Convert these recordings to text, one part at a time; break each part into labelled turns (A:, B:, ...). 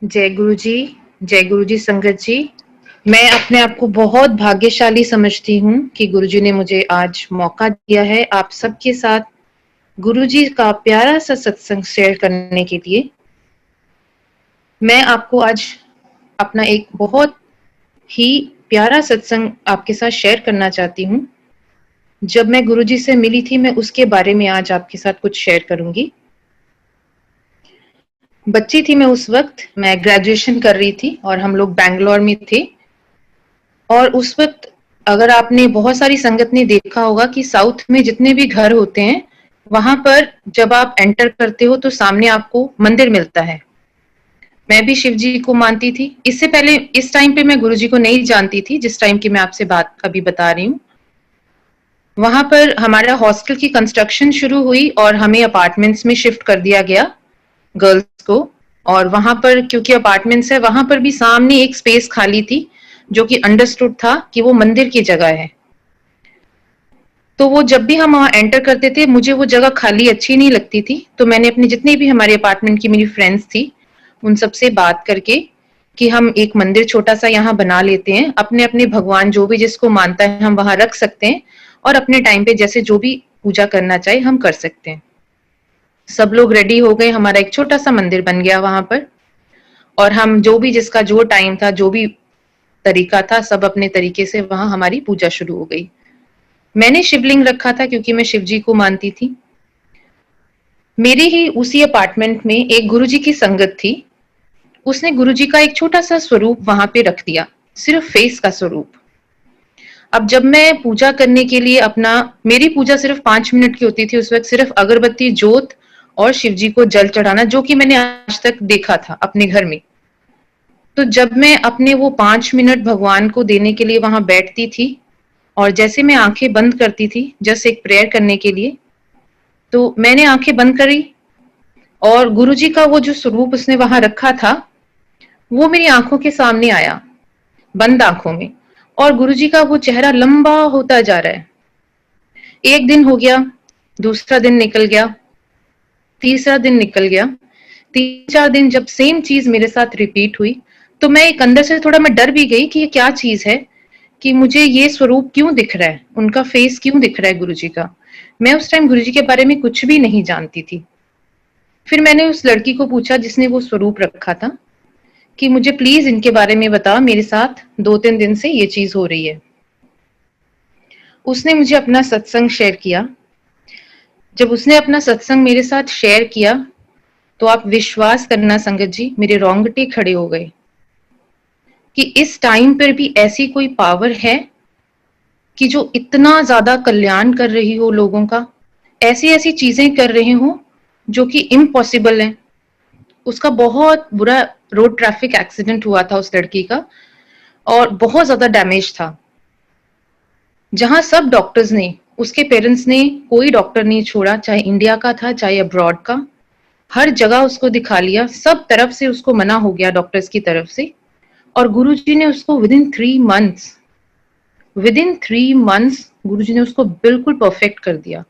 A: जय गुरु जी, जय गुरु जी संगत जी। मैं अपने आप को बहुत भाग्यशाली समझती हूँ कि गुरु जी ने मुझे आज मौका दिया है आप सबके साथ गुरु जी का प्यारा सा सत्संग शेयर करने के लिए। मैं आपको आज अपना एक बहुत ही प्यारा सत्संग आपके साथ शेयर करना चाहती हूँ। जब मैं गुरु जी से मिली थी, मैं उसके बारे में आज आपके साथ कुछ शेयर करूंगी। बच्ची थी मैं उस वक्त, मैं ग्रेजुएशन कर रही थी और हम लोग बैंगलोर में थे। और उस वक्त अगर आपने बहुत सारी संगत ने देखा होगा कि साउथ में जितने भी घर होते हैं, वहां पर जब आप एंटर करते हो तो सामने आपको मंदिर मिलता है। मैं भी शिव जी को मानती थी। इससे पहले इस टाइम पे मैं गुरु जी को नहीं जानती थी, जिस टाइम की मैं आपसे बात अभी बता रही हूँ। वहां पर हमारा हॉस्टल की कंस्ट्रक्शन शुरू हुई और हमें अपार्टमेंट्स में शिफ्ट कर दिया गया, गर्ल्स को। और वहां पर क्योंकि अपार्टमेंट्स है, वहां पर भी सामने एक स्पेस खाली थी जो कि अंडरस्टूड था कि वो मंदिर की जगह है। तो वो जब भी हम वहां एंटर करते थे, मुझे वो जगह खाली अच्छी नहीं लगती थी। तो मैंने अपने जितने भी हमारे अपार्टमेंट की मेरी फ्रेंड्स थी, उन सबसे बात करके कि हम एक मंदिर छोटा सा यहाँ बना लेते हैं, अपने अपने भगवान जो भी जिसको मानता है हम वहां रख सकते हैं, और अपने टाइम पे जैसे जो भी पूजा करना चाहे हम कर सकते हैं। सब लोग रेडी हो गए, हमारा एक छोटा सा मंदिर बन गया वहां पर। और हम जो भी जिसका जो टाइम था, जो भी तरीका था, सब अपने तरीके से वहां हमारी पूजा शुरू हो गई। मैंने शिवलिंग रखा था क्योंकि मैं शिव जी को मानती थी। मेरे ही उसी अपार्टमेंट में एक गुरुजी की संगत थी। उसने गुरुजी का एक छोटा सा स्वरूप वहां पे रख दिया, सिर्फ फेस का स्वरूप। अब जब मैं पूजा करने के लिए अपना, मेरी पूजा सिर्फ 5 मिनट की होती थी उस वक्त, सिर्फ अगरबत्ती जोत और शिव जी को जल चढ़ाना, जो कि मैंने आज तक देखा था अपने घर में। तो जब मैं अपने वो 5 मिनट भगवान को देने के लिए वहां बैठती थी और जैसे मैं आंखें बंद करती थी जस्ट एक प्रेयर करने के लिए, तो मैंने आंखें बंद करी और गुरुजी का वो जो स्वरूप उसने वहां रखा था, वो मेरी आंखों के सामने आया, बंद आंखों में। और गुरुजी का वो चेहरा लंबा होता जा रहा है। एक दिन हो गया, दूसरा दिन निकल गया, तीसरा दिन निकल गया। 3-4 दिन जब सेम चीज मेरे साथ रिपीट हुई, तो मैं एक अंदर से थोड़ा मैं डर भी गई कि ये क्या चीज है, कि मुझे ये स्वरूप क्यों दिख रहा है, उनका फेस क्यों दिख रहा है गुरुजी का। मैं उस टाइम गुरुजी के बारे में कुछ भी नहीं जानती थी। फिर मैंने उस लड़की को पूछा जिसने वो स्वरूप रखा था कि मुझे प्लीज इनके बारे में बता, मेरे साथ 2-3 दिन से ये चीज हो रही है। उसने मुझे अपना सत्संग शेयर किया। जब उसने अपना सत्संग मेरे साथ शेयर किया, तो आप विश्वास करना संगत जी, मेरे रोंगटे खड़े हो गए कि इस टाइम पर भी ऐसी कोई पावर है कि जो इतना ज्यादा कल्याण कर रही हो लोगों का, ऐसी ऐसी चीजें कर रहे हो जो कि इम्पॉसिबल है। उसका बहुत बुरा रोड ट्रैफिक एक्सीडेंट हुआ था उस लड़की का, और बहुत ज्यादा डैमेज था। जहां सब डॉक्टर्स ने, उसके पेरेंट्स ने, कोई डॉक्टर नहीं छोड़ा, चाहे इंडिया का था चाहे अब्रॉड का, हर जगह उसको दिखा लिया, सब तरफ से उसको मना हो गया डॉक्टर्स की तरफ से। और गुरुजी ने उसको विदिन 3 मंथ्स गुरुजी ने उसको बिल्कुल परफेक्ट कर दिया।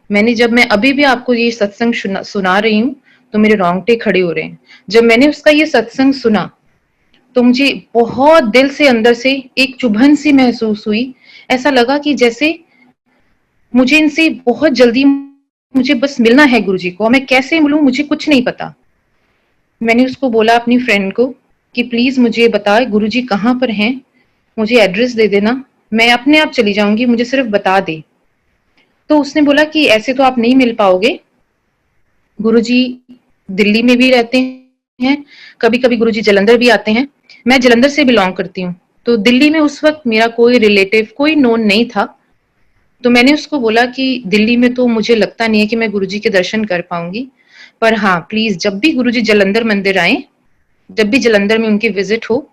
A: मैं अभी भी आपको ये सत्संग सुना रही हूँ तो मेरे रोंगटे खड़े हो रहे हैं। जब मैंने उसका ये सत्संग सुना तो मुझे बहुत दिल से अंदर से एक चुभन सी महसूस हुई। ऐसा लगा कि जैसे मुझे इनसे बहुत जल्दी, मुझे बस मिलना है गुरुजी को, मैं कैसे मिलूं मुझे कुछ नहीं पता। मैंने उसको बोला अपनी फ्रेंड को कि प्लीज मुझे बता गुरुजी कहाँ पर हैं, मुझे एड्रेस दे देना, मैं अपने आप चली जाऊंगी, मुझे सिर्फ बता दे। तो उसने बोला कि ऐसे तो आप नहीं मिल पाओगे, गुरुजी दिल्ली में भी रहते हैं, कभी कभी गुरुजी जलंधर भी आते हैं। मैं जलंधर से बिलोंग करती हूँ, तो दिल्ली में उस वक्त मेरा कोई रिलेटिव, कोई नोन नहीं था। तो मैंने उसको बोला कि दिल्ली में तो मुझे लगता नहीं है कि मैं गुरुजी के दर्शन कर पाऊंगी, पर हाँ प्लीज जब भी गुरुजी जलंधर मंदिर आए, जब भी जलंधर में उनकी विजिट हो,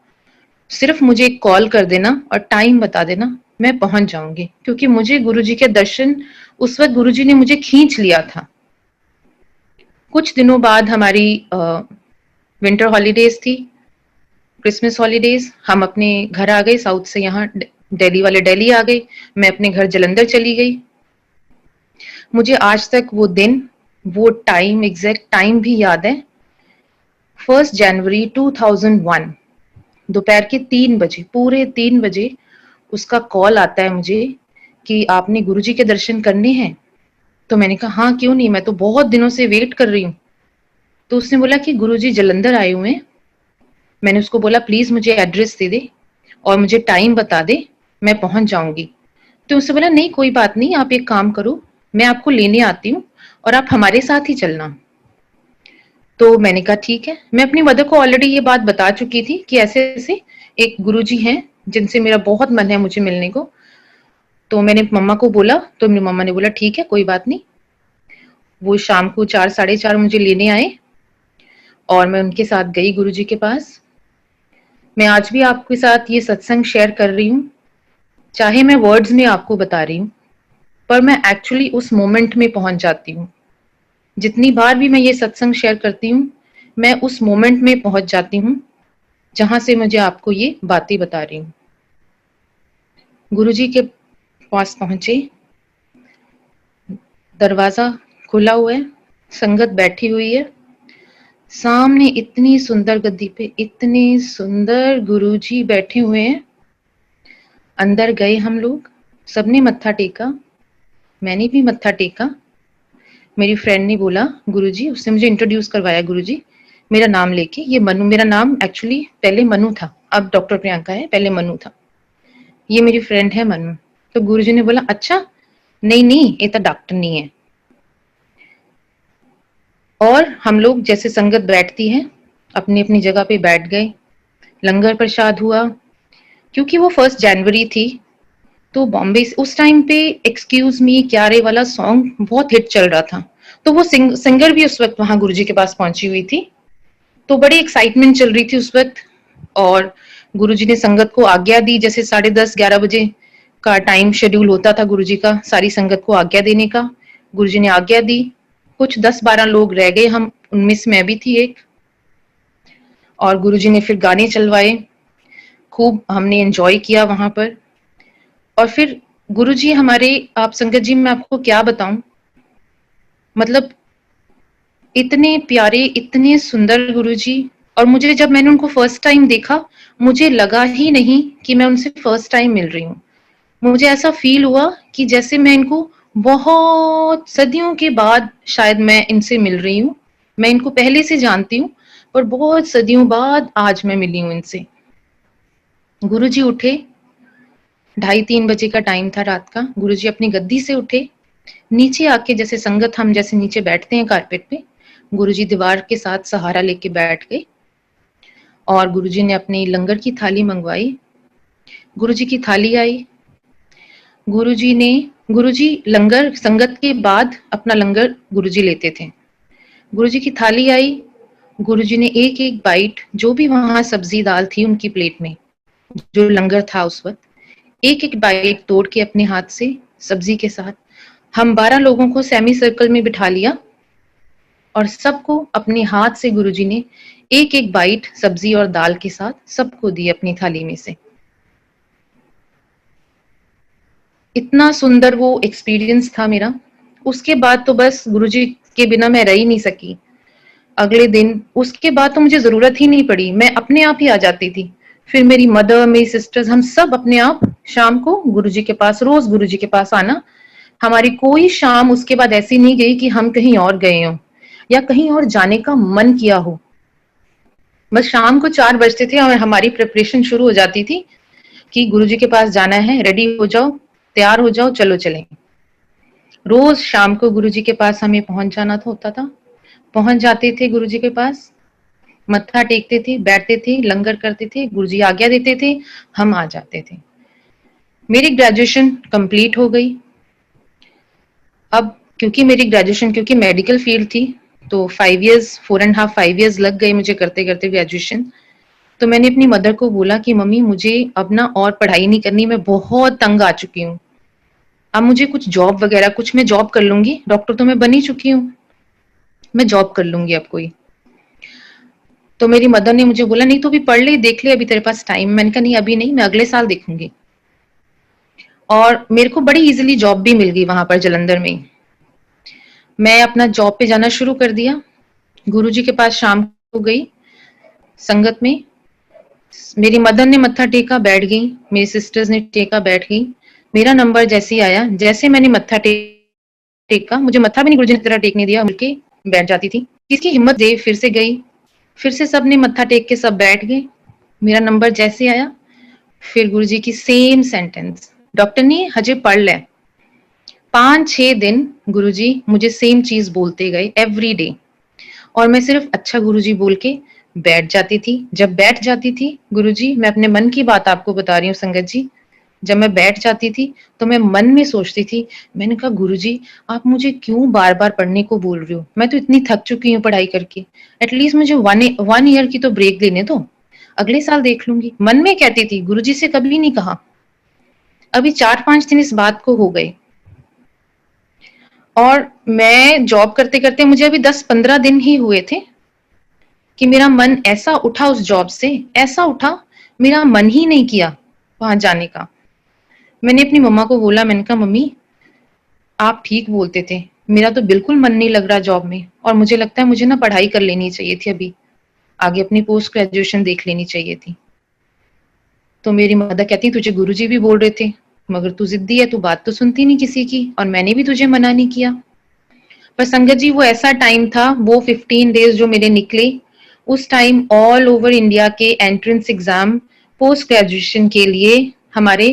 A: सिर्फ मुझे एक कॉल कर देना और टाइम बता देना, मैं पहुंच जाऊंगी। क्योंकि मुझे गुरुजी के दर्शन, उस वक्त गुरुजी ने मुझे खींच लिया था। कुछ दिनों बाद हमारी विंटर हॉलीडेज थी, क्रिसमस हॉलीडेज। हम अपने घर आ गए, साउथ से यहाँ दिल्ली वाले दिल्ली आ गए, मैं अपने घर जलंधर चली गई। मुझे आज तक वो दिन, वो टाइम, एग्जैक्ट टाइम भी याद है 1 जनवरी 2001 दोपहर के 3 बजे, पूरे 3 बजे उसका कॉल आता है मुझे कि आपने गुरुजी के दर्शन करने हैं। तो मैंने कहा हाँ क्यों नहीं, मैं तो बहुत दिनों से वेट कर रही हूँ। तो उसने बोला कि गुरुजी जलंधर आए हुए हैं। मैंने उसको बोला प्लीज मुझे एड्रेस दे दे और मुझे टाइम बता दे, मैं पहुंच जाऊंगी। तो उसने बोला नहीं कोई बात नहीं, आप एक काम करो, मैं आपको लेने आती हूँ और आप हमारे साथ ही चलना। तो मैंने कहा ठीक है। मैं अपनी मदर को ऑलरेडी ये बात बता चुकी थी कि ऐसे ऐसे एक गुरुजी हैं जिनसे मेरा बहुत मन है मुझे मिलने को। तो मैंने मम्मा को बोला, तो मेरी मम्मा ने बोला ठीक है कोई बात नहीं। वो शाम को 4 साढ़े 4 मुझे लेने आए और मैं उनके साथ गई गुरुजी के पास। मैं आज भी आपके साथ ये सत्संग शेयर कर रही हूँ, चाहे मैं वर्ड्स में आपको बता रही हूँ, पर मैं एक्चुअली उस मोमेंट में पहुंच जाती हूँ। जितनी बार भी मैं ये सत्संग शेयर करती हूँ, मैं उस मोमेंट में पहुंच जाती हूँ जहां से मुझे आपको ये बातें बता रही हूँ। गुरुजी के पास पहुंचे, दरवाजा खुला हुआ है, संगत बैठी हुई है, सामने इतनी सुंदर गद्दी पे इतने सुंदर गुरुजी बैठे हुए हैं। अंदर गए हम लोग, सबने मत्था टेका, मैंने भी मत्था टेका। मेरी फ्रेंड ने बोला गुरुजी, उसने मुझे इंट्रोड्यूस करवाया गुरुजी मेरा नाम लेके, ये मनु, मेरा नाम एक्चुअली पहले मनु था, अब डॉक्टर प्रियंका है, पहले मनु था। ये मेरी फ्रेंड है मनु। तो गुरुजी ने बोला अच्छा, नहीं नहीं ये तो डॉक्टर नहीं है। और हम लोग जैसे संगत बैठती है अपनी अपनी जगह पे बैठ गए। लंगर प्रसाद हुआ। क्योंकि वो 1 जनवरी थी तो बॉम्बे उस टाइम पे एक्सक्यूज मी क्यारे वाला सॉन्ग बहुत हिट चल रहा था। तो वो सिंगर भी उस वक्त वहां गुरुजी के पास पहुंची हुई थी। तो बड़ी एक्साइटमेंट चल रही थी उस वक्त। और गुरुजी ने संगत को आज्ञा दी, जैसे 10:30-11 बजे का टाइम शेड्यूल होता था गुरुजी का सारी संगत को आज्ञा देने का। गुरुजी ने आज्ञा दी, कुछ 10-12 लोग रह गए, हम उनमें से मैं भी थी एक। और गुरुजी ने फिर गाने चलवाए, खूब हमने एंजॉय किया वहां पर। और फिर गुरुजी हमारे, आप संगत जी मैं आपको क्या बताऊं, मतलब इतने प्यारे इतने सुंदर गुरुजी। और मुझे जब मैंने उनको फर्स्ट टाइम देखा, मुझे लगा ही नहीं कि मैं उनसे फर्स्ट टाइम मिल रही हूँ। मुझे ऐसा फील हुआ कि जैसे मैं इनको बहुत सदियों के बाद शायद मैं इनसे मिल रही हूँ। मैं इनको पहले से जानती हूँ पर बहुत सदियों बाद आज मैं मिली हूँ इनसे। गुरुजी उठे, 2:30-3 बजे का टाइम था रात का। गुरुजी अपनी गद्दी से उठे, नीचे आके जैसे संगत हम जैसे नीचे बैठते हैं कारपेट पे, गुरुजी दीवार के साथ सहारा लेके बैठ गए। और गुरुजी ने अपनी लंगर की थाली मंगवाई। गुरुजी की थाली आई। गुरुजी लंगर संगत के बाद अपना लंगर गुरुजी लेते थे। गुरुजी की थाली आई। गुरुजी ने एक एक बाइट, जो भी वहां सब्जी दाल थी उनकी प्लेट में, जो लंगर था उस वक्त, एक एक बाइट तोड़ के अपने हाथ से सब्जी के साथ हम 12 लोगों को सेमी सर्कल में बिठा लिया और सबको अपने हाथ से गुरुजी ने एक एक बाइट सब्जी और दाल के साथ सबको दी अपनी थाली में से। इतना सुंदर वो एक्सपीरियंस था मेरा। उसके बाद तो बस गुरुजी के बिना मैं रह ही नहीं सकी। अगले दिन उसके बाद तो मुझे जरूरत ही नहीं पड़ी, मैं अपने आप ही आ जाती थी। फिर मेरी मदर, मेरी सिस्टर्स, हम सब अपने आप शाम को गुरुजी के पास, रोज गुरुजी के पास आना। हमारी कोई शाम उसके बाद ऐसी नहीं गई कि हम कहीं और गए हों या कहीं और जाने का मन किया हो। बस शाम को 4 बजते थे और हमारी प्रिपरेशन शुरू हो जाती थी कि गुरुजी के पास जाना है, रेडी हो जाओ, तैयार हो जाओ, चलो चलें। रोज शाम को गुरुजी के पास हमें पहुंच जाना होता था। पहुंच जाते थे गुरुजी के पास, मत्था टेकते थे, बैठते थे, लंगर करते थे, गुरुजी आज्ञा देते थे, हम आ जाते थे। मेरी ग्रेजुएशन कंप्लीट हो गई। अब क्योंकि मेरी ग्रेजुएशन क्योंकि मेडिकल फील्ड थी तो 5 इयर्स, 4.5 5 इयर्स लग गए मुझे करते करते ग्रेजुएशन। तो मैंने अपनी मदर को बोला कि मम्मी मुझे अब ना और पढ़ाई नहीं करनी, मैं बहुत तंग आ चुकी हूँ। अब मुझे कुछ जॉब वगैरह, कुछ मैं जॉब कर लूंगी, डॉक्टर तो मैं बन ही चुकी हूँ, मैं जॉब कर लूंगी अब कोई। तो मेरी मदर ने मुझे बोला नहीं तो अभी पढ़ ले, देख ले, अभी तेरे पास टाइम। मैंने कहा नहीं अभी नहीं, मैं अगले साल देखूंगी। और मेरे को बड़ी इजीली जॉब भी मिल गई वहां पर जलंधर में। मैं अपना जॉब पे जाना शुरू कर दिया। गुरुजी के पास शाम को गई, संगत में मेरी मदर ने मत्था टेका, बैठ गई, मेरी सिस्टर्स ने टेका, बैठ गई। मेरा नंबर जैसे ही आया, जैसे मैंने मत्था टेका, मुझे मत्था भी नहीं गुरुजी ने तरह टेकने दिया, मिलके बैठ जाती थी। किसकी हिम्मत दे, फिर से गई, फिर से सबने मत्था टेक के सब बैठ गए। मेरा नंबर जैसे आया, फिर गुरुजी की सेम सेंटेंस, डॉक्टर ने हजे पढ़ ले। 5-6 दिन गुरुजी मुझे सेम चीज बोलते गए एवरी डे, और मैं सिर्फ अच्छा गुरुजी बोल के बैठ जाती थी। जब बैठ जाती थी गुरुजी, मैं अपने मन की बात आपको बता रही हूँ संगत जी, जब मैं बैठ जाती थी तो मैं मन में सोचती थी, मैंने कहा गुरुजी आप मुझे क्यों बार बार पढ़ने को बोल रहे हो, मैं तो इतनी थक चुकी हूँ पढ़ाई करके, एटलीस्ट मुझे वन ईयर की तो ब्रेक देने दो, अगले साल देख लूंगी। मन में कहती थी, गुरुजी से कभी नहीं कहा। अभी 4-5 दिन इस बात को हो गए, और मैं जॉब करते करते मुझे अभी 10-15 दिन ही हुए थे कि मेरा मन ऐसा उठा उस जॉब से, ऐसा उठा, मेरा मन ही नहीं किया वहां जाने का। मैंने अपनी मम्मा को बोला, मैंने कहा मम्मी आप ठीक बोलते थे, मेरा तो बिल्कुल मन नहीं लग रहा जॉब में, और मुझे लगता है मुझे ना पढ़ाई कर लेनी चाहिए थी, अभी आगे अपनी पोस्ट ग्रेजुएशन देख लेनी चाहिए थी। तो मेरी मदर कहती तुझे गुरुजी भी बोल रहे थे, मगर तू जिद्दी है, तू बात तो सुनती नहीं किसी की, और मैंने भी तुझे मना नहीं किया। पर संगत जी वो ऐसा टाइम था, वो 15 डेज जो मेरे निकले, उस टाइम ऑल ओवर इंडिया के एंट्रेंस एग्जाम पोस्ट ग्रेजुएशन के लिए हमारे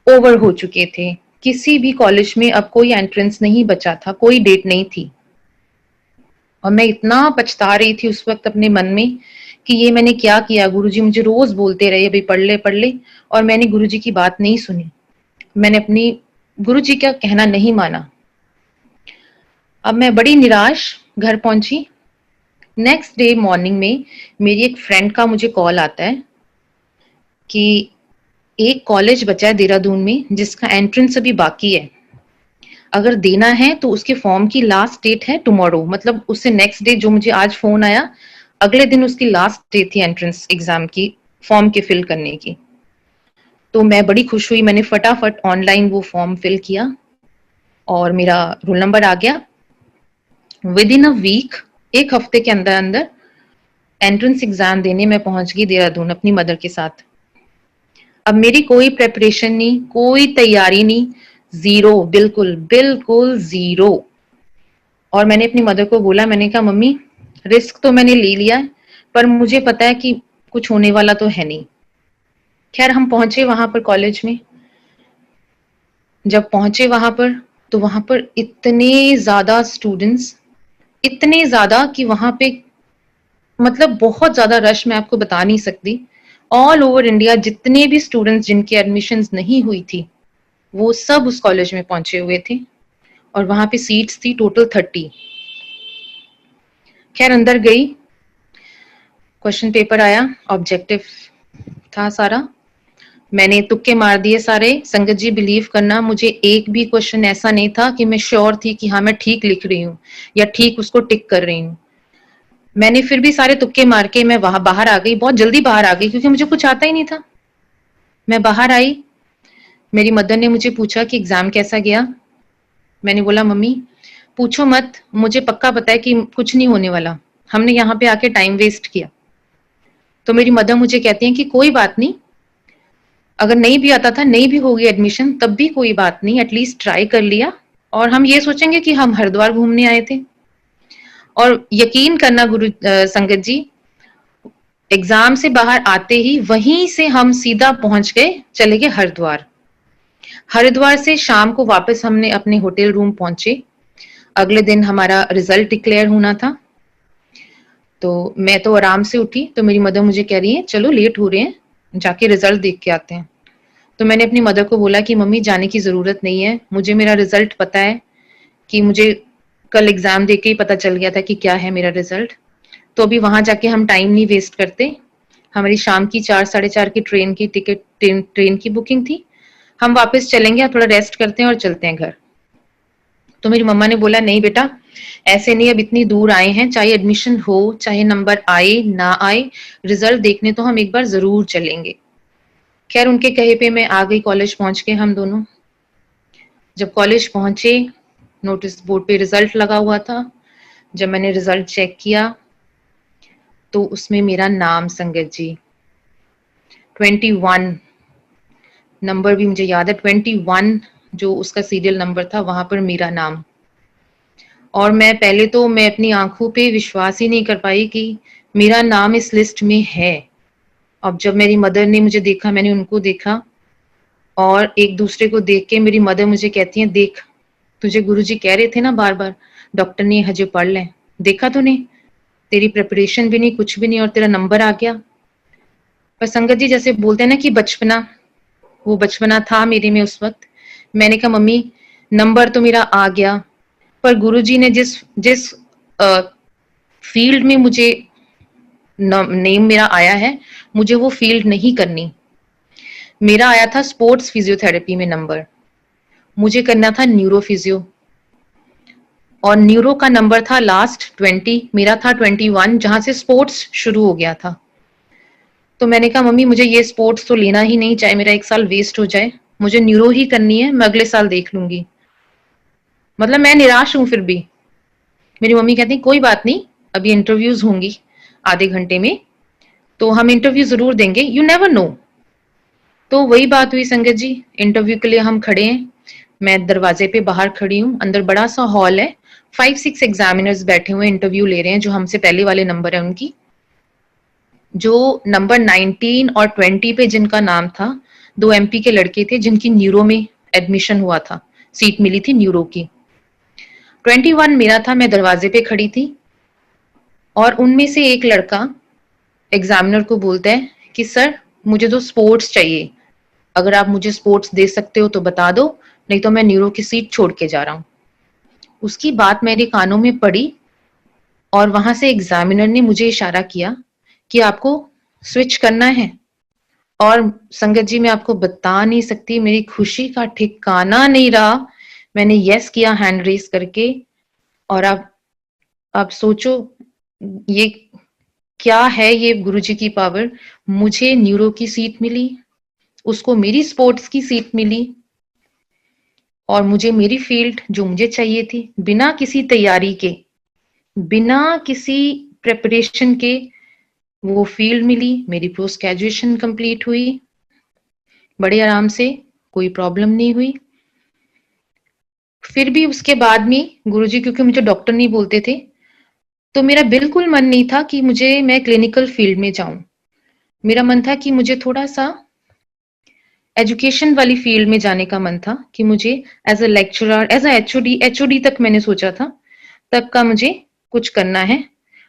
A: ओवर हो चुके थे। किसी भी कॉलेज में अब कोई एंट्रेंस नहीं बचा था, कोई डेट नहीं थी, और मैं इतना पछता रही थी उस वक्त अपने मन में कि ये मैंने क्या किया। गुरुजी मुझे रोज बोलते रहे अभी पढ़ ले, और मैंने गुरुजी की बात नहीं सुनी, मैंने अपनी गुरुजी का कहना नहीं माना। अब मैं बड़ी निराश घर पहुंची। नेक्स्ट डे मॉर्निंग में मेरी एक फ्रेंड का मुझे कॉल आता है कि एक कॉलेज बचा है देहरादून में जिसका एंट्रेंस अभी बाकी है, अगर देना है तो उसके फॉर्म की लास्ट डेट है टुमारो, मतलब उससे नेक्स्ट डे जो मुझे आज फोन आया, अगले दिन उसकी लास्ट डेट थी एंट्रेंस एग्जाम की फॉर्म के फिल करने की। तो मैं बड़ी खुश हुई, मैंने फटाफट ऑनलाइन वो फॉर्म फिल किया और मेरा रोल नंबर आ गया। विद इन अ वीक, एक हफ्ते के अंदर अंदर एंट्रेंस एग्जाम देने मैं पहुंच गई देहरादून अपनी मदर के साथ। अब मेरी कोई प्रेपरेशन नहीं, कोई तैयारी नहीं, जीरो, बिल्कुल बिल्कुल जीरो। और मैंने अपनी मदर को बोला, मैंने कहा मम्मी रिस्क तो मैंने ले लिया है, पर मुझे पता है कि कुछ होने वाला तो है नहीं। खैर हम पहुंचे वहां पर कॉलेज में। जब पहुंचे वहां पर, तो वहां पर इतने ज्यादा स्टूडेंट्स, इतने ज्यादा कि वहां पे मतलब बहुत ज्यादा रश, मैं आपको बता नहीं सकती। ऑल ओवर इंडिया जितने भी स्टूडेंट्स जिनकी एडमिशंस नहीं हुई थी, वो सब उस कॉलेज में पहुंचे हुए थे, और वहां पे सीट्स थी टोटल 30। खैर अंदर गई, क्वेश्चन पेपर आया, ऑब्जेक्टिव था सारा, मैंने तुक्के मार दिए सारे। संगत जी बिलीव करना, मुझे एक भी क्वेश्चन ऐसा नहीं था कि मैं श्योर थी कि हाँ मैं ठीक लिख रही हूँ या ठीक उसको टिक कर रही हूँ। मैंने फिर भी सारे तुक्के मार के मैं वहां बाहर आ गई, बहुत जल्दी बाहर आ गई क्योंकि मुझे कुछ आता ही नहीं था। मैं बाहर आई, मेरी मदर ने मुझे पूछा कि एग्जाम कैसा गया। मैंने बोला मम्मी पूछो मत, मुझे पक्का पता है कि कुछ नहीं होने वाला, हमने यहाँ पे आके टाइम वेस्ट किया। तो मेरी मदर मुझे कहती हैं कि कोई बात नहीं, अगर नहीं भी आता था, नहीं भी होगी एडमिशन, तब भी कोई बात नहीं, एटलीस्ट ट्राई कर लिया, और हम ये सोचेंगे कि हम हरिद्वार घूमने आए थे। और यकीन करना संगत जी, एग्जाम से बाहर आते ही वहीं से हम सीधा पहुंच गए, चले गए हरिद्वार। हरिद्वार से शाम को वापस हमने अपने होटल रूम पहुंचे। अगले दिन हमारा रिजल्ट डिक्लेयर होना था, तो मैं तो आराम से उठी, तो मेरी मदर मुझे कह रही है चलो लेट हो रहे हैं, जाके रिजल्ट देख के आते हैं। तो मैंने अपनी मदर को बोला कि मम्मी जाने की जरूरत नहीं है, मुझे मेरा रिजल्ट पता है, कि मुझे कल एग्जाम देके ही पता चल गया था कि क्या है मेरा रिजल्ट। तो अभी वहां जाके हम टाइम नहीं वेस्ट करते, हमारी शाम की 4-4:30 की ट्रेन की टिकट, ट्रेन की बुकिंग थी, हम वापस चलेंगे, थोड़ा रेस्ट करते हैं और चलते हैं घर। तो मेरी मम्मा ने बोला नहीं बेटा, ऐसे नहीं, अब इतनी दूर आए हैं, चाहे एडमिशन हो चाहे नंबर आए ना आए, रिजल्ट देखने तो हम एक बार जरूर चलेंगे। खैर उनके कहे पे मैं आ गई, कॉलेज पहुंच के हम दोनों। जब कॉलेज पहुंचे, नोटिस बोर्ड पे रिजल्ट लगा हुआ था। जब मैंने रिजल्ट चेक किया तो उसमें मेरा नाम संगत जी 21 नंबर भी मुझे याद है, 21 जो उसका सीरियल नंबर था, वहां पर मेरा नाम। और मैं पहले तो मैं अपनी आंखों पे विश्वास ही नहीं कर पाई कि मेरा नाम इस लिस्ट में है। अब जब मेरी मदर ने मुझे देखा, मैंने उनको देखा, और एक दूसरे को देख के मेरी मदर मुझे कहती है, देख तुझे गुरुजी कह रहे थे ना बार बार डॉक्टर ने हजे पढ़ ले, देखा तूने, तेरी प्रिपरेशन भी नहीं, कुछ भी नहीं, और तेरा नंबर आ गया। पर संगत जी जैसे बोलते हैं ना कि बचपना, वो बचपना था मेरे में उस वक्त। मैंने कहा मम्मी नंबर तो मेरा आ गया, पर गुरुजी ने जिस जिस फील्ड में मुझे नेम मेरा आया है, मुझे वो फील्ड नहीं करनी। मेरा आया था स्पोर्ट्स फिजियोथेरेपी में नंबर, मुझे करना था न्यूरो फिजियो, और न्यूरो का नंबर था लास्ट 20, मेरा था 21, जहां से स्पोर्ट्स शुरू हो गया था। तो मैंने कहा मम्मी मुझे ये स्पोर्ट्स तो लेना ही नहीं, चाहे मेरा 1 साल वेस्ट हो जाए, मुझे न्यूरो ही करनी है, मैं अगले साल देख लूंगी। मतलब मैं निराश हूं फिर भी। मेरी मम्मी कहती कोई बात नहीं, अभी इंटरव्यूज होंगी आधे घंटे में, तो हम इंटरव्यू जरूर देंगे, यू नेवर नो। तो वही बात हुई संगत जी, इंटरव्यू के लिए हम खड़े हैं, मैं दरवाजे पे बाहर खड़ी हूँ, अंदर बड़ा सा हॉल है, 5-6 एग्जामिनर्स बैठे हुए इंटरव्यू ले रहे हैं, जो हमसे पहले वाले नंबर है उनकी। जो नंबर 19 और 20 पे जिनका नाम था, 2 एमपी के लड़के थे जिनकी न्यूरो में एडमिशन हुआ था, सीट मिली थी न्यूरो की। 21 मेरा था, मैं दरवाजे पे खड़ी थी, और उनमें से एक लड़का एग्जामिनर को बोलता है कि सर मुझे तो स्पोर्ट्स चाहिए, अगर आप मुझे स्पोर्ट्स दे सकते हो तो बता दो, नहीं तो मैं न्यूरो की सीट छोड़ के जा रहा हूं। उसकी बात मेरे कानों में पड़ी, और वहां से एग्जामिनर ने मुझे इशारा किया कि आपको स्विच करना है। और संगत जी मैं आपको बता नहीं सकती, मेरी खुशी का ठिकाना नहीं रहा। मैंने यस किया हैंड रेस करके, और आप सोचो ये क्या है, ये गुरुजी की पावर। मुझे न्यूरो की सीट मिली, उसको मेरी स्पोर्ट्स की सीट मिली, और मुझे मेरी फील्ड जो मुझे चाहिए थी, बिना किसी तैयारी के, बिना किसी प्रिपरेशन के वो फील्ड मिली। मेरी पोस्ट ग्रेजुएशन कंप्लीट हुई बड़े आराम से, कोई प्रॉब्लम नहीं हुई। फिर भी उसके बाद में गुरुजी, क्योंकि मुझे डॉक्टर नहीं बोलते थे, तो मेरा बिल्कुल मन नहीं था कि मैं क्लिनिकल फील्ड में जाऊं। मेरा मन था कि मुझे थोड़ा सा एजुकेशन वाली फील्ड में जाने का मन था, कि मुझे एज अ लेक्चरर, एज अ एचओडी तक मैंने सोचा था, तक का मुझे कुछ करना है।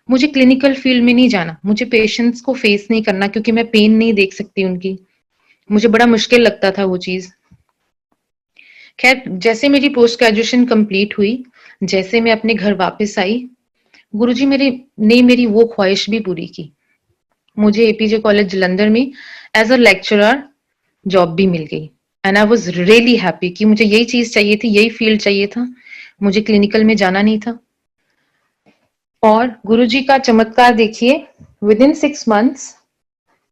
A: मुझे क्लिनिकल फील्ड में नहीं जाना, मुझे पेशेंट्स को फेस नहीं करना, क्योंकि मैं पेन नहीं देख सकती उनकी, मुझे बड़ा मुश्किल लगता था वो चीज। खैर जैसे मेरी पोस्ट ग्रेजुएशन कंप्लीट हुई, जैसे मैं अपने घर वापस आई, गुरुजी ने मेरी वो ख्वाहिश भी पूरी की। मुझे एपीजे कॉलेज जलंधर में एज अ लेक्चरर जॉब भी मिल गई, and I was really happy कि मुझे यही चीज चाहिए थी, यही फील्ड चाहिए था, मुझे क्लिनिकल में जाना नहीं था। और गुरुजी का चमत्कार देखिए, विद इन 6 मंथ्स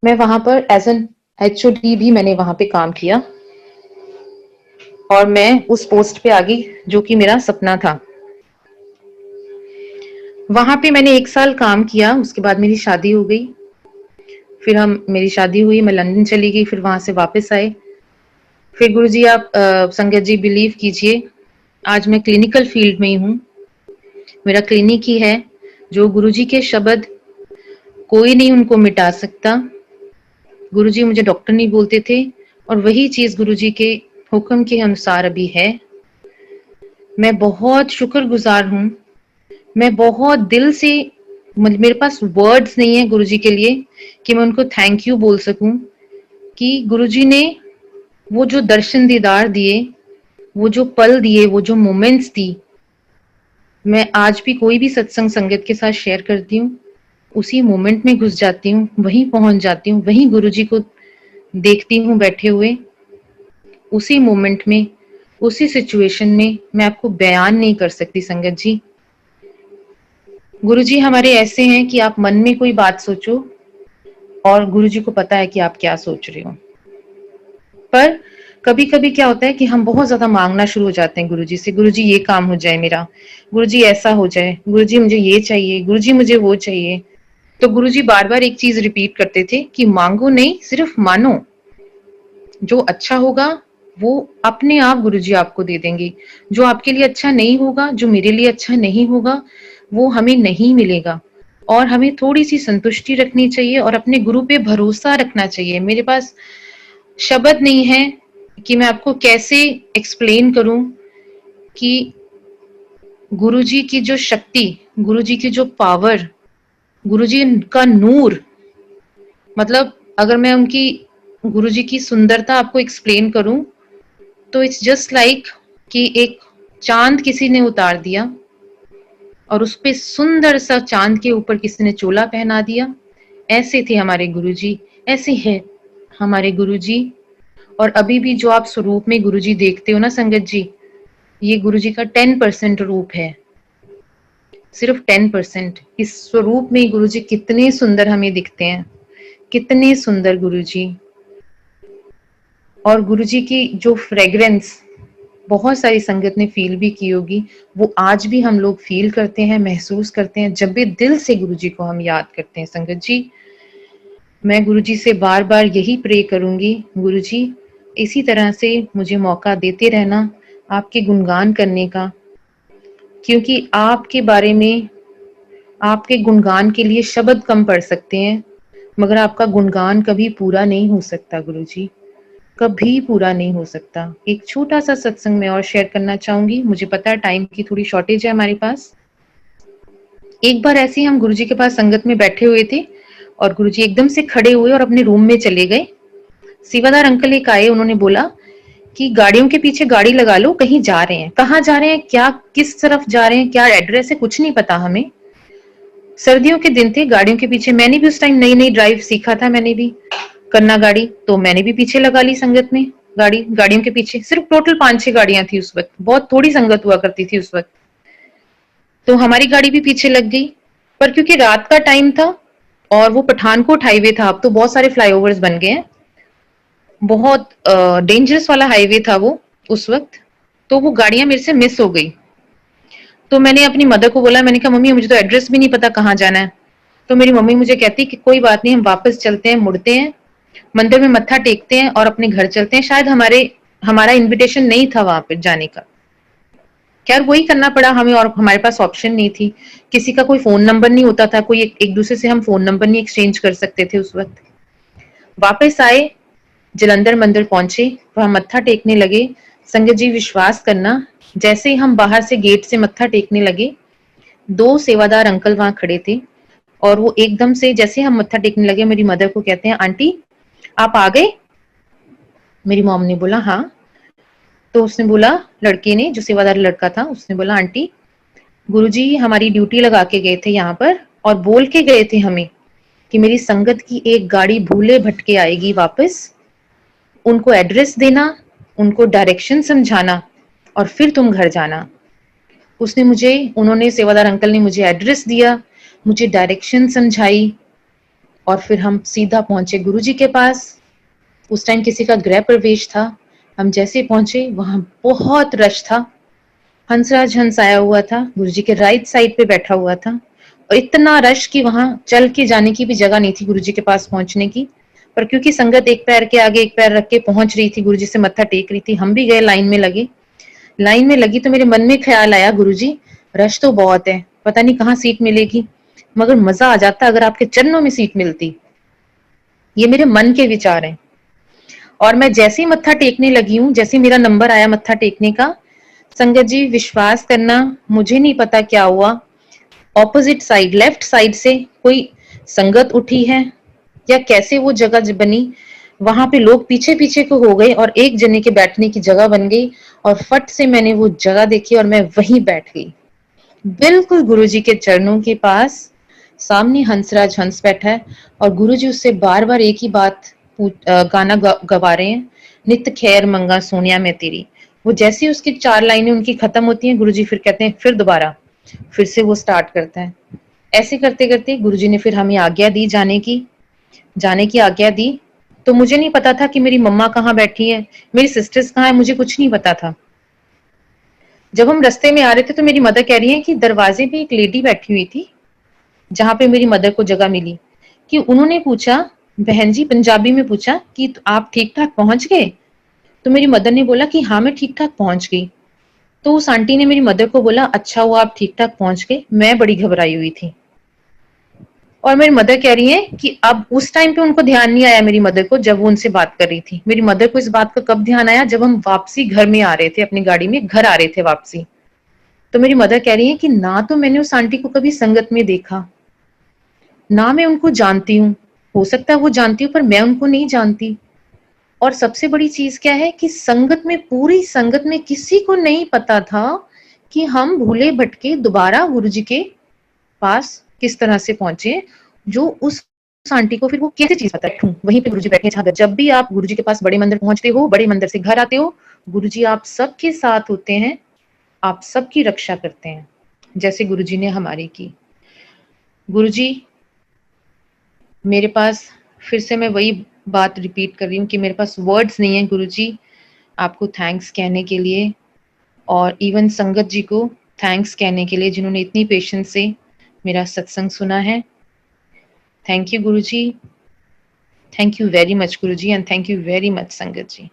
A: मैं वहां पर एज एन एचओडी भी मैंने वहां पे काम किया, और मैं उस पोस्ट पे आ गई जो कि मेरा सपना था। वहां पे मैंने 1 साल काम किया, उसके बाद मेरी शादी हो गई। फिर मेरी शादी हुई, मैं लंदन चली गई, फिर वहां से वापस आए। फिर गुरुजी आप संगत जी बिलीव कीजिए, आज मैं क्लिनिकल फील्ड में ही हूँ, मेरा क्लिनिक ही है। जो गुरुजी के शब्द कोई नहीं उनको मिटा सकता। गुरुजी मुझे डॉक्टर नहीं बोलते थे, और वही चीज गुरुजी के हुक्म के अनुसार अभी है। मैं बहुत शुक्रगुजार हूँ, मैं बहुत दिल से, मेरे पास वर्ड्स नहीं है गुरुजी के लिए कि मैं उनको थैंक यू बोल सकूं, कि गुरुजी ने वो जो दर्शन दीदार दिए, वो जो पल दिए, वो जो मोमेंट्स दी, मैं आज भी कोई भी सत्संग संगत के साथ शेयर करती हूँ, उसी मोमेंट में घुस जाती हूँ, वहीं पहुंच जाती हूँ, वहीं गुरुजी को देखती हूँ बैठे हुए, उसी मोमेंट में, उसी सिचुएशन में। मैं आपको बयान नहीं कर सकती संगत जी। गुरुजी हमारे ऐसे हैं कि आप मन में कोई बात सोचो, और गुरुजी को पता है कि आप क्या सोच रहे हो। पर कभी कभी क्या होता है कि हम बहुत ज्यादा मांगना शुरू हो जाते हैं गुरुजी से, गुरुजी ये काम हो जाए मेरा, गुरुजी ऐसा हो जाए, गुरुजी मुझे ये चाहिए, गुरुजी मुझे वो चाहिए। तो गुरुजी बार बार एक चीज रिपीट करते थे कि मांगो नहीं, सिर्फ मानो। जो अच्छा होगा वो अपने आप गुरुजी आपको दे देंगे। जो आपके लिए अच्छा नहीं होगा, जो मेरे लिए अच्छा नहीं होगा, वो हमें नहीं मिलेगा। और हमें थोड़ी सी संतुष्टि रखनी चाहिए और अपने गुरु पे भरोसा रखना चाहिए। मेरे पास शब्द नहीं है कि मैं आपको कैसे एक्सप्लेन करूं कि गुरुजी की जो शक्ति, गुरुजी की जो पावर, गुरुजी का नूर, मतलब अगर मैं उनकी गुरुजी की सुंदरता आपको एक्सप्लेन करूं तो इट्स जस्ट लाइक कि एक चांद किसी ने उतार दिया और उस पे सुंदर सा चांद के ऊपर किसी ने चोला पहना दिया। ऐसे थे हमारे गुरुजी, ऐसे है हमारे गुरुजी। और अभी भी जो आप स्वरूप में गुरुजी देखते हो ना संगत जी, ये गुरुजी का 10% रूप है, सिर्फ 10%। इस स्वरूप में गुरुजी कितने सुंदर हमें दिखते हैं, कितने सुंदर गुरुजी। और गुरुजी की जो फ्रेग्रेंस बहुत सारी संगत ने फील भी की होगी, वो आज भी हम लोग फील करते हैं, महसूस करते हैं जब भी दिल से गुरुजी को हम याद करते हैं। संगत जी, मैं गुरुजी से बार बार यही प्रे करूंगी, गुरुजी इसी तरह से मुझे मौका देते रहना आपके गुणगान करने का, क्योंकि आपके बारे में, आपके गुणगान के लिए शब्द कम पड़ सकते हैं, मगर आपका गुणगान कभी पूरा नहीं हो सकता गुरुजी, कभी पूरा नहीं हो सकता। एक छोटा सा सत्संग मैं और शेयर करना चाहूंगी, मुझे पता है टाइम की थोड़ी शॉर्टेज है हमारे पास। एक बार ऐसे ही हम गुरुजी के पास संगत में बैठे हुए थे और गुरुजी एकदम से खड़े हुए और अपने रूम में चले गए। सेवादार अंकल एक आए, उन्होंने बोला कि गाड़ियों के पीछे गाड़ी लगा लो, कहीं जा रहे हैं। कहाँ जा रहे हैं, क्या किस तरफ जा रहे हैं, क्या एड्रेस है, कुछ नहीं पता हमें। सर्दियों के दिन थे, गाड़ियों के पीछे, मैंने भी उस टाइम नई नई ड्राइव सीखा था, मैंने भी करना गाड़ी, तो मैंने भी पीछे लगा ली संगत में गाड़ी, गाड़ियों के पीछे। सिर्फ टोटल 5-6 गाड़ियां थी उस वक्त, बहुत थोड़ी संगत हुआ करती थी उस वक्त। तो हमारी गाड़ी भी पीछे लग गई, पर क्योंकि रात का टाइम था और वो पठानकोट हाईवे था, अब तो बहुत सारे फ्लाईओवर्स बन गए हैं, बहुत डेंजरस वाला हाईवे था वो उस वक्त, तो वो गाड़ियां मेरे से मिस हो गई। तो मैंने अपनी मदर को बोला, मैंने कहा मम्मी मुझे तो एड्रेस भी नहीं पता कहाँ जाना है। तो मेरी मम्मी मुझे कहती कि कोई बात नहीं, हम वापस चलते हैं, मुड़ते हैं, मंदिर में मत्था टेकते हैं और अपने घर चलते हैं। शायद हमारा इनविटेशन नहीं था वहां पर जाने का, खैर वही करना पड़ा हमें, और हमारे पास ऑप्शन नहीं थी। किसी का कोई फोन नंबर नहीं होता था, कोई एक दूसरे से हम फोन नंबर नहीं एक्सचेंज कर सकते थे उस वक्त। वापस आए, जलंधर मंदिर पहुंचे, वहां मत्था टेकने लगे। संगत जी विश्वास करना, जैसे ही हम बाहर से गेट से मत्था टेकने लगे, 2 सेवादार अंकल वहां खड़े थे और वो एकदम से जैसे हम मत्था टेकने लगे, मेरी मदर को कहते हैं आंटी आप आ गए। मेरी मॉम ने बोला हाँ। तो उसने बोला, लड़के ने, जो सेवादार लड़का था, उसने बोला आंटी गुरुजी हमारी ड्यूटी लगा के गए थे यहाँ पर और बोल के गए थे हमें कि मेरी संगत की एक गाड़ी भूले भटके आएगी वापस, उनको एड्रेस देना, उनको डायरेक्शन समझाना और फिर तुम घर जाना। उन्होंने, सेवादार अंकल ने मुझे एड्रेस दिया, मुझे डायरेक्शन समझाई और फिर हम सीधा पहुंचे गुरुजी के पास। उस टाइम किसी का गृह प्रवेश था। हम जैसे पहुंचे वहां बहुत रश था, हंसराज हंस आया हुआ था, गुरुजी के राइट साइड पे बैठा हुआ था और इतना रश कि वहां चल के जाने की भी जगह नहीं थी गुरुजी के पास पहुंचने की। पर क्योंकि संगत एक पैर के आगे एक पैर रख के पहुंच रही थी, गुरुजी से मत्था टेक रही थी, हम भी गए, लाइन में लगे। लाइन में लगी तो मेरे मन में ख्याल आया, गुरुजी रश तो बहुत है, पता नहीं कहाँ सीट मिलेगी, मगर मजा आ जाता अगर आपके चरणों में सीट मिलती। ये मेरे मन के विचार हैं। और मैं जैसे ही मत्था टेकने लगी हूँ, जैसे मेरा नंबर आया मत्था टेकने का, संगत जी विश्वास करना, मुझे नहीं पता क्या हुआ, ऑपोजिट साइड, लेफ्ट साइड से कोई संगत उठी है या कैसे वो जगह बनी, वहां पे लोग पीछे पीछे को हो गए और एक जने के बैठने की जगह बन गई और फट से मैंने वो जगह देखी और मैं वहीं बैठ गई, बिल्कुल गुरुजी के चरणों के पास। सामने हंसराज हंस बैठा है और गुरुजी उससे बार बार एक ही बात गाना गवा रहे हैं, नित खैर मंगा सोनिया मैं तेरी। वो जैसे ही उसकी 4 लाइनें उनकी खत्म होती हैं, गुरुजी फिर कहते हैं फिर दोबारा, फिर से वो स्टार्ट करता है। ऐसे करते करते गुरुजी ने फिर हमें आज्ञा दी जाने की आज्ञा दी। तो मुझे नहीं पता था कि मेरी मम्मा कहाँ बैठी है, मेरी सिस्टर्स कहाँ है, मुझे कुछ नहीं पता था। जब हम रास्ते में आ रहे थे तो मेरी मदर कह रही है कि दरवाजे पे एक लेडी बैठी हुई थी, जहाँ पे मेरी मदर को जगह मिली, कि उन्होंने पूछा, बहन जी पंजाबी में पूछा कि आप ठीक-ठाक पहुँच गए? तो मेरी मदर ने बोला कि हाँ, मैं ठीक-ठाक पहुँच गई। तो उस आंटी ने मेरी मदर को बोला, अच्छा हुआ आप ठीक-ठाक पहुँच गए, मैं बड़ी घबराई हुई थी। और मेरी मदर कह रही हैं कि अब उस टाइम पे उनको ध्यान नहीं आया मेरी मदर को, जब वो उनसे बात कर रही थी। मेरी मदर को इस बात का कब ध्यान आया, जब हम वापसी घर में आ रहे थे, अपनी गाड़ी में घर आ रहे थे वापसी। तो मेरी मदर कह रही हैं कि ना तो मैंने उस आंटी को कभी संगत में देखा, ना मैं उनको जानती हूँ। हो सकता है वो जानती हूँ पर मैं उनको नहीं जानती। और सबसे बड़ी चीज़ क्या है कि संगत में, पूरी संगत में किसी को नहीं पता था कि हम भूले-भटके दोबारा गुरुजी के पास किस तरह से पहुँचे, जो उस आंटी को फिर वो कैसे चीज़ पता है। वहीं पे गुरुजी बैठे हैं, जहाँ जब भी आप गुरुजी के पास बड़े मंदिर पहुँचते हो, बड़े मंदिर से घर आते हो, गुरुजी आप सबके साथ होते हैं, आप सबकी रक्षा करते हैं, जैसे गुरुजी ने हमारी की। गुरुजी, मेरे पास, फिर से मैं वही बात रिपीट कर रही हूँ कि मेरे पास वर्ड्स नहीं है गुरुजी आपको थैंक्स कहने के लिए, और इवन संगत जी को थैंक्स कहने के लिए, जिन्होंने इतनी पेशेंस से मेरा सत्संग सुना है। Thank you Guruji, thank you very much Guruji, and thank you very much संगत जी।